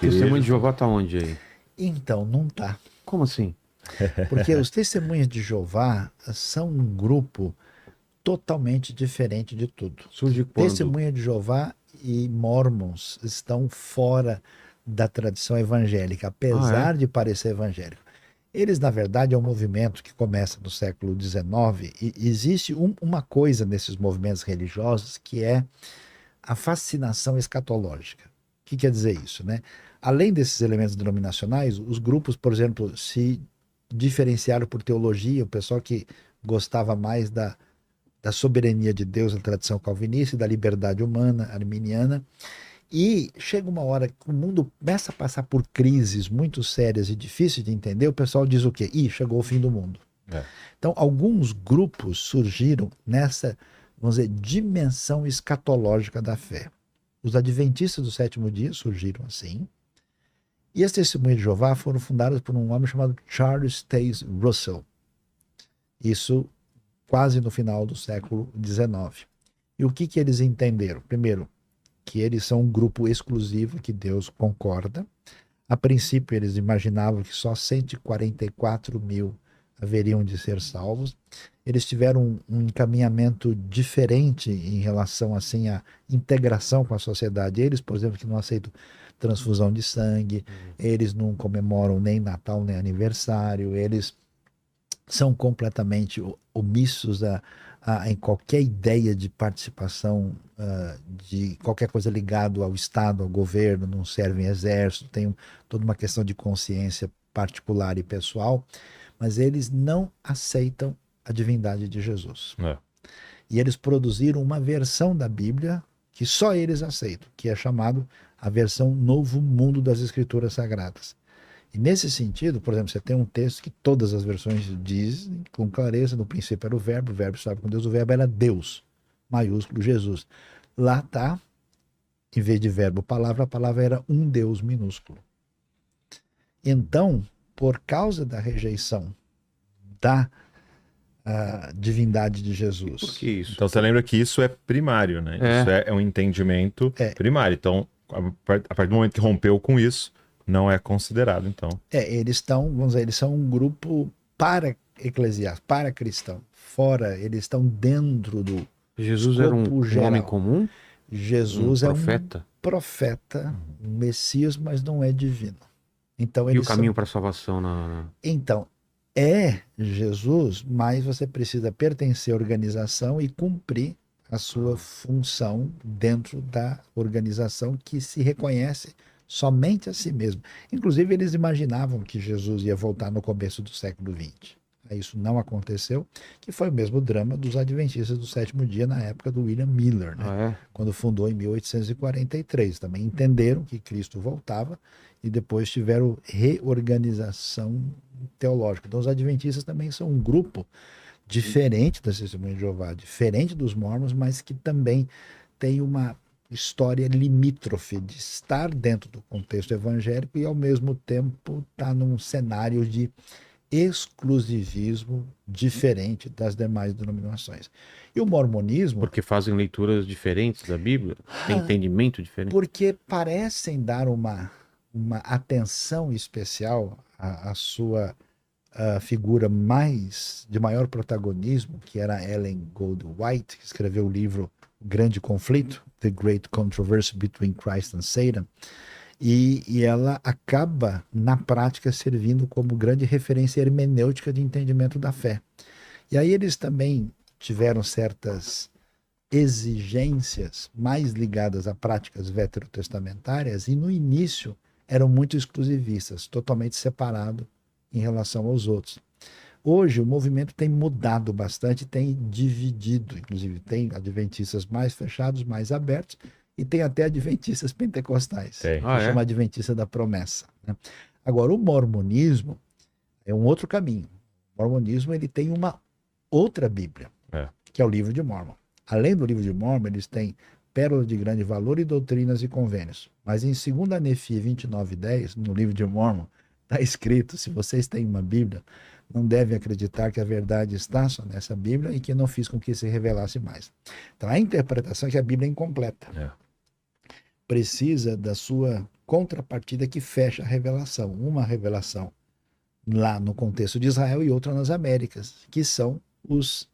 Testemunho de Jeová tá onde aí? Então, não tá. Como assim? Porque os testemunhas de Jeová são um grupo totalmente diferente de tudo. Surge quando? Testemunha de Jeová e Mormons estão fora da tradição evangélica, apesar de parecer evangélico. Eles, na verdade, é um movimento que começa no século XIX e existe uma coisa nesses movimentos religiosos que é a fascinação escatológica. O que quer dizer isso, né? Além desses elementos denominacionais, os grupos, por exemplo, se diferenciaram por teologia, o pessoal que gostava mais da soberania de Deus, da tradição calvinista e da liberdade humana, arminiana. E chega uma hora que o mundo começa a passar por crises muito sérias e difíceis de entender, o pessoal diz o quê? Ih, chegou o fim do mundo. Então, alguns grupos surgiram nessa, vamos dizer, dimensão escatológica da fé. Os adventistas do sétimo dia surgiram assim. E as testemunhas de Jeová foram fundadas por um homem chamado Charles Taze Russell. Isso quase no final do século XIX. E o que eles entenderam? Primeiro, que eles são um grupo exclusivo, que Deus concorda. A princípio, eles imaginavam que só 144 mil haveriam de ser salvos. Eles tiveram um encaminhamento diferente em relação assim à integração com a sociedade. Eles, por exemplo, que não aceitam transfusão de sangue, eles não comemoram nem Natal nem aniversário, eles são completamente omissos em qualquer ideia de participação de qualquer coisa ligado ao Estado, ao governo, não servem exército, tem toda uma questão de consciência particular e pessoal, mas eles não aceitam a divindade de Jesus. E eles produziram uma versão da Bíblia que só eles aceitam, que é chamado a versão Novo Mundo das Escrituras Sagradas. E nesse sentido, por exemplo, você tem um texto que todas as versões dizem com clareza: no princípio era o verbo estava com Deus, o verbo era Deus, maiúsculo, Jesus. Lá está, em vez de verbo, palavra, a palavra era um Deus minúsculo. Então, por causa da rejeição da divindade de Jesus. Por que isso? Então você lembra que isso é primário, né? Isso é um entendimento primário. Então, a partir do momento que rompeu com isso, não é considerado, então. Eles estão, vamos dizer, eles são um grupo para-eclesiástico, para-cristão. Fora, eles estão dentro do Jesus era um homem comum? Jesus um profeta? É um profeta, um Messias, mas não é divino. Então, e o caminho para a salvação? Então, é Jesus, mas você precisa pertencer à organização e cumprir a sua função dentro da organização que se reconhece somente a si mesmo. Inclusive, eles imaginavam que Jesus ia voltar no começo do século XX. Isso não aconteceu, que foi o mesmo drama dos adventistas do sétimo dia na época do William Miller, né? Quando fundou em 1843. Também entenderam que Cristo voltava e depois tiveram reorganização teológica. Então, os adventistas também são um grupo diferente das Testemunhas de Jeová, diferente dos Mormons, mas que também tem uma história limítrofe de estar dentro do contexto evangélico e, ao mesmo tempo, estar num cenário de exclusivismo diferente das demais denominações. E o mormonismo... Porque fazem leituras diferentes da Bíblia? Tem entendimento diferente? Porque parecem dar uma atenção especial à sua figura de maior protagonismo, que era Ellen Goldwhite, que escreveu o livro O Grande Conflito, The Great Controversy Between Christ and Satan, e ela acaba, na prática, servindo como grande referência hermenêutica de entendimento da fé. E aí eles também tiveram certas exigências mais ligadas a práticas veterotestamentárias e, no início, eram muito exclusivistas, totalmente separados em relação aos outros. Hoje, o movimento tem mudado bastante, tem dividido, inclusive tem adventistas mais fechados, mais abertos, e tem até adventistas pentecostais, que chama Adventista da Promessa, né? Agora, o mormonismo é um outro caminho. O mormonismo ele tem uma outra Bíblia, que é o Livro de Mórmon. Além do Livro de Mórmon, eles têm Pérola de Grande Valor e Doutrinas e Convênios. Mas em 2 Nefi 29:10, no Livro de Mórmon, está escrito: se vocês têm uma Bíblia, não devem acreditar que a verdade está só nessa Bíblia e que não fiz com que se revelasse mais. Então, a interpretação é que a Bíblia é incompleta. Precisa da sua contrapartida que fecha a revelação. Uma revelação lá no contexto de Israel e outra nas Américas, que são os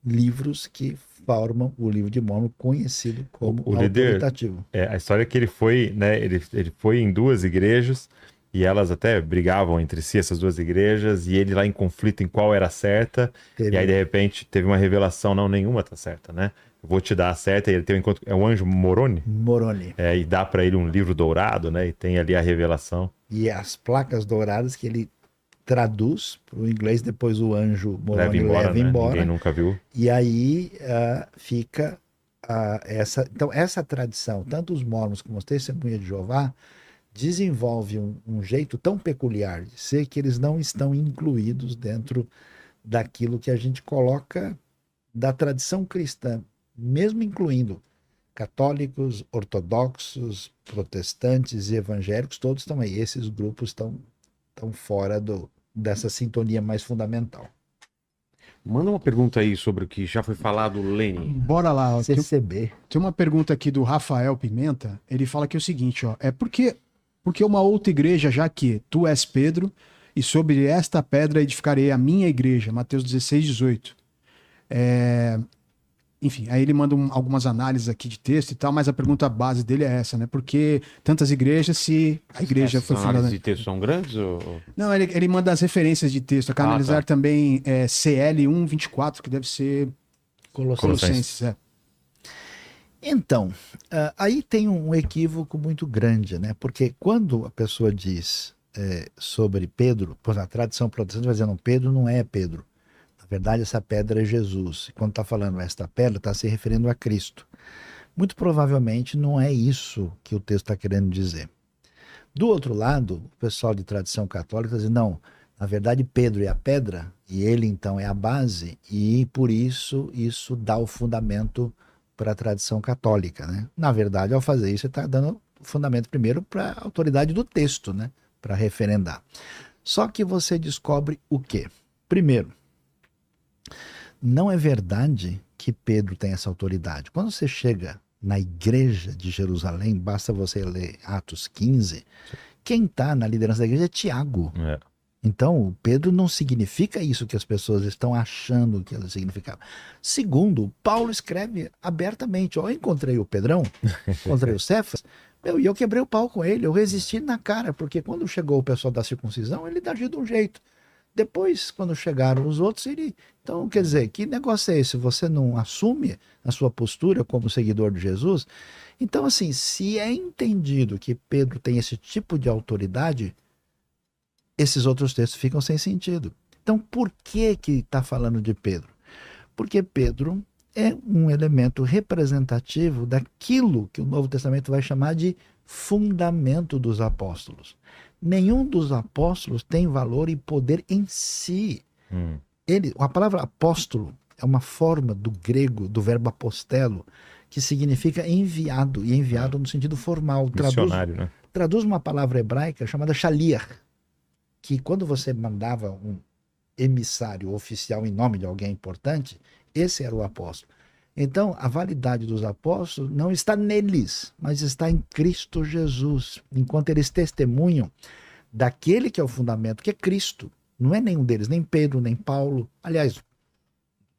livros que formam o livro de Mórmon, conhecido como o autoritativo. Líder, a história é que ele foi, né, ele foi em 2 igrejas e elas até brigavam entre si, essas 2 igrejas, e ele lá em conflito em qual era a certa, e aí de repente teve uma revelação, não, nenhuma tá certa, né? Eu vou te dar a certa, e ele tem um encontro, é o anjo Moroni? Moroni. E dá para ele um livro dourado, né, e tem ali a revelação. E as placas douradas que ele traduz para o inglês, depois o anjo Moroni leva embora. Ninguém nunca viu. E aí fica então essa tradição, tanto os mormons como os testemunhas de Jeová, desenvolve um jeito tão peculiar de ser que eles não estão incluídos dentro daquilo que a gente coloca da tradição cristã, mesmo incluindo católicos, ortodoxos, protestantes e evangélicos, todos estão aí. Esses grupos estão fora dessa sintonia mais fundamental. Manda uma pergunta aí sobre o que já foi falado, Lene. Bora lá. Ó. CCB. Tem uma pergunta aqui do Rafael Pimenta. Ele fala que é o seguinte, ó, porque uma outra igreja, já que tu és Pedro, e sobre esta pedra edificarei a minha igreja, Mateus 16, 18. Enfim, aí ele manda algumas análises aqui de texto e tal, mas a pergunta base dele é essa, né? Por que tantas igrejas se a igreja foi fundada... As análises de texto são grandes? Ou... Não, ele manda as referências de texto. Quer analisar também CL 1:24, que deve ser Colossenses. Então, aí tem um equívoco muito grande, né? Porque quando a pessoa diz sobre Pedro, por exemplo, a tradição protestante vai dizer, não, Pedro não é Pedro. Na verdade, essa pedra é Jesus. Quando está falando esta pedra, está se referindo a Cristo. Muito provavelmente não é isso que o texto está querendo dizer. Do outro lado, o pessoal de tradição católica diz, não, na verdade Pedro é a pedra, e ele então é a base, e por isso dá o fundamento para a tradição católica, né? Na verdade, ao fazer isso, você está dando o fundamento primeiro para a autoridade do texto, né? Para referendar. Só que você descobre o quê? Primeiro, não é verdade que Pedro tem essa autoridade. Quando você chega na igreja de Jerusalém, basta você ler Atos 15, quem está na liderança da igreja é Tiago. Então, Pedro não significa isso que as pessoas estão achando que ele significava. Segundo, Paulo escreve abertamente, eu encontrei o Pedrão, encontrei o Cefas, e eu quebrei o pau com ele, eu resisti na cara, porque quando chegou o pessoal da circuncisão, ele agiu de um jeito. Depois, quando chegaram os outros, ele... Então, quer dizer, que negócio é esse? Você não assume a sua postura como seguidor de Jesus? Então, assim, se é entendido que Pedro tem esse tipo de autoridade, esses outros textos ficam sem sentido. Então, por que está falando de Pedro? Porque Pedro é um elemento representativo daquilo que o Novo Testamento vai chamar de fundamento dos apóstolos. Nenhum dos apóstolos tem valor e poder em si. A palavra apóstolo é uma forma do grego, do verbo apostelo, que significa enviado, e enviado no sentido formal. Missionário, né? Traduz uma palavra hebraica chamada shaliach, que quando você mandava um emissário oficial em nome de alguém importante, esse era o apóstolo. Então, a validade dos apóstolos não está neles, mas está em Cristo Jesus, enquanto eles testemunham daquele que é o fundamento, que é Cristo. Não é nenhum deles, nem Pedro, nem Paulo. Aliás, o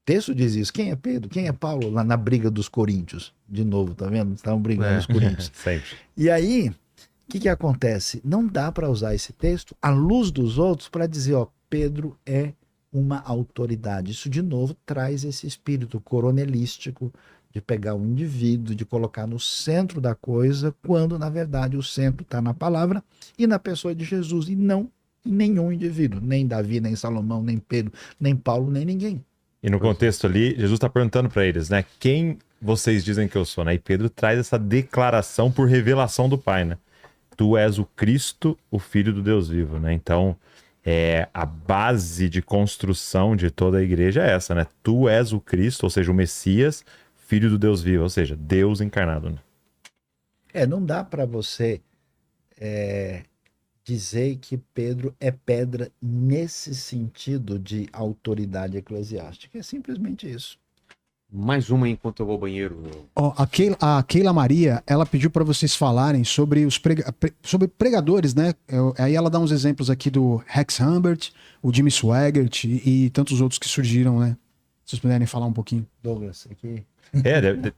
texto diz isso. Quem é Pedro? Quem é Paulo? Lá na briga dos coríntios. De novo, tá vendo? Estavam brigando os coríntios. Sempre. E aí, o que acontece? Não dá para usar esse texto à luz dos outros para dizer, ó, Pedro é uma autoridade. Isso, de novo, traz esse espírito coronelístico de pegar um indivíduo, de colocar no centro da coisa, quando, na verdade, o centro está na palavra e na pessoa de Jesus, e não em nenhum indivíduo, nem Davi, nem Salomão, nem Pedro, nem Paulo, nem ninguém. E no contexto ali, Jesus está perguntando para eles, né? Quem vocês dizem que eu sou, né? E Pedro traz essa declaração por revelação do Pai, né? Tu és o Cristo, o Filho do Deus vivo, né? Então, a base de construção de toda a igreja é essa, né? Tu és o Cristo, ou seja, o Messias, Filho do Deus vivo, ou seja, Deus encarnado, né? Não dá para você dizer que Pedro é pedra nesse sentido de autoridade eclesiástica. É simplesmente isso. Mais uma enquanto eu vou ao banheiro. Ó, a Keila Maria, ela pediu para vocês falarem sobre sobre pregadores, né? Aí ela dá uns exemplos aqui do Rex Humbert, o Jimmy Swaggart e tantos outros que surgiram, né? Se vocês puderem falar um pouquinho. Douglas, aqui.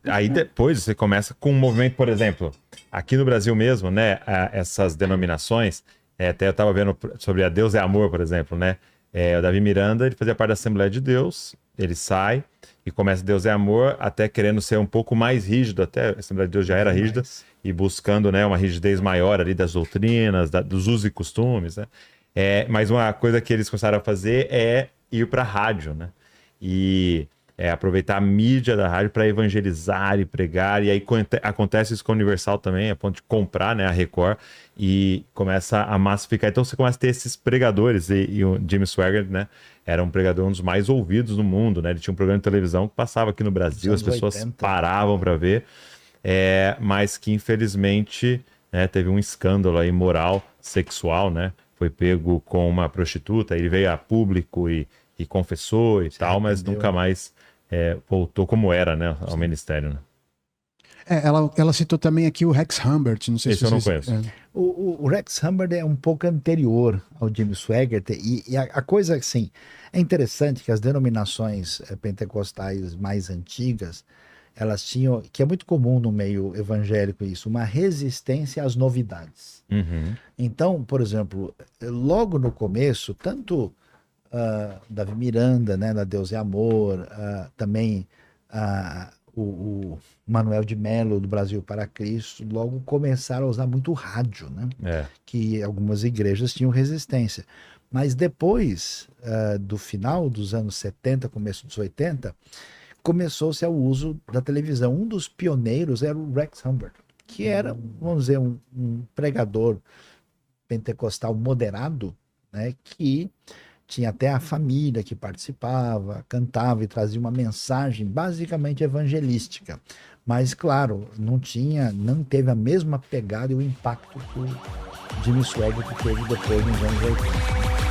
Aí depois você começa com um movimento, por exemplo, aqui no Brasil mesmo, né? Essas denominações, até eu estava vendo sobre a Deus é Amor, por exemplo, né? O Davi Miranda, ele fazia parte da Assembleia de Deus, ele sai e começa Deus é Amor, até querendo ser um pouco mais rígido, até a Assembleia de Deus já era rígida, e buscando, né, uma rigidez maior ali das doutrinas, dos usos e costumes, né? Mas uma coisa que eles começaram a fazer é ir para a rádio, né? E aproveitar a mídia da rádio para evangelizar e pregar, e aí acontece isso com a Universal também, a ponto de comprar, né, a Record, e começa a massificar. Então você começa a ter esses pregadores, e o Jimmy Swaggart, né, era um pregador, um dos mais ouvidos no mundo, né? Ele tinha um programa de televisão que passava aqui no Brasil, as pessoas 80. Paravam para ver, mas que infelizmente, né, teve um escândalo aí moral, sexual, né? Foi pego com uma prostituta, ele veio a público e confessou e tal, mas nunca mais voltou como era, né, ao ministério, né? Ela citou também aqui o Rex Humbert, não sei Esse se eu não vocês... conheço. O Rex Humbert é um pouco anterior ao Jimmy Swaggart, e a coisa assim, é interessante que as denominações pentecostais mais antigas, elas tinham, que é muito comum no meio evangélico isso, uma resistência às novidades. Uhum. Então, por exemplo, logo no começo, tanto Davi Miranda, né, da Deus é Amor, também o Manuel de Mello, do Brasil para Cristo, logo começaram a usar muito rádio, né? Que algumas igrejas tinham resistência. Mas depois do final dos anos 70, começo dos 80, começou-se o uso da televisão. Um dos pioneiros era o Rex Humbert, que era, vamos dizer, um pregador pentecostal moderado, né, que tinha até a família que participava, cantava e trazia uma mensagem basicamente evangelística. Mas, claro, não teve a mesma pegada e o impacto que o Jimmy Swaggart teve depois nos anos 80.